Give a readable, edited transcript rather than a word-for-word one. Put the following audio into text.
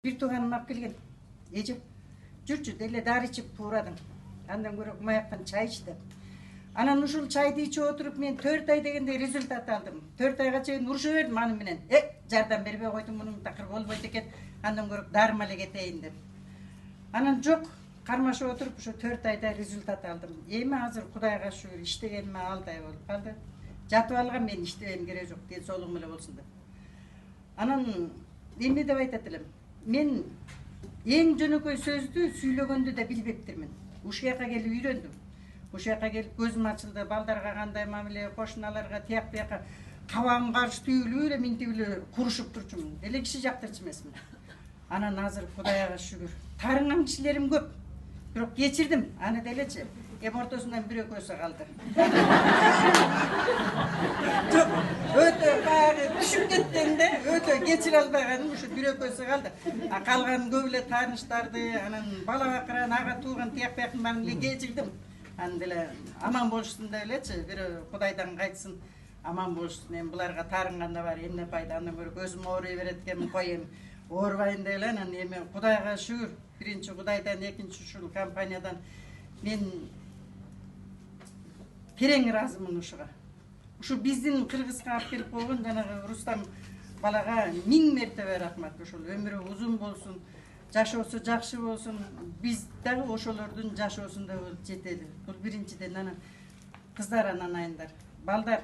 Bir туғаным алып келген. Эже, жүрчү, деле дары ичип пуурадың. Андан көрө маяктан чай ичти. Анан ушул чайды ичип отуруп мен 4 ай дегенде результат алдым. 4 айга чейин уруша бердим аны менен. Жардам бербей койдум, мунун такыр болбойт экен. Андан көрө дарыма эле кетейин деп. Анан жок, кармашып отуруп ушу 4 айда результат алдым. Эми азыр Кудайга шүгүр иштегениме алдай болуп калды. Жатып алган мен иштебем кереги жок, ден соолугум эле болсун деп. Анан эмне деп айтат элем? Мен эң жөнөкөй сөздү сүйлөгөндү да билбептирмин. Ушул жака келип үйрөндүм. Ушул жака келип көзүм ачылды, балдарга кандай мамиле, кошуналарга тияк бияка кабагым каршы түйүлүп эле минтип эле курушуп турчумун. Эле киши жактырчу эмесмин. Анан азыр Кудайга шүгүр. Тарынган кишилерим көп. Бирок кечирдим, аны делечи. Эми ортосунан бир экөөсү калды. Жок, өтө баягы түшүп кеткенде, өтө кечире албаганым ушу бир экөөсү калды. А калган көп эле тааныштарды, анан бала бакыран, ага тууган тияк биякын баарын эле кечирдим. Анан деле аман болушсун деп элечи, бир Кудайдан кайтсын, аман болушсун. Эми буларга тарынганда бар эмне пайда, андан көрө көзүм оорой берет экен, коем. Оорубайын деп эле анан эми Кудайга шүгүр. Биринчи Кудайдан, экинчи ушул компаниядан мен терең ыраазымын ушуга. Ушу биздин Кыргызга алып келип койгон жанагы Рустам балага 1000 мертебе рахмат. Ушул өмүрү узун болсун, жашоосу жакшы болсун. Биз дагы ошолордун жашоосунда жетели. Бул биринчиден. Анан кыздар, анан айындар, балдар.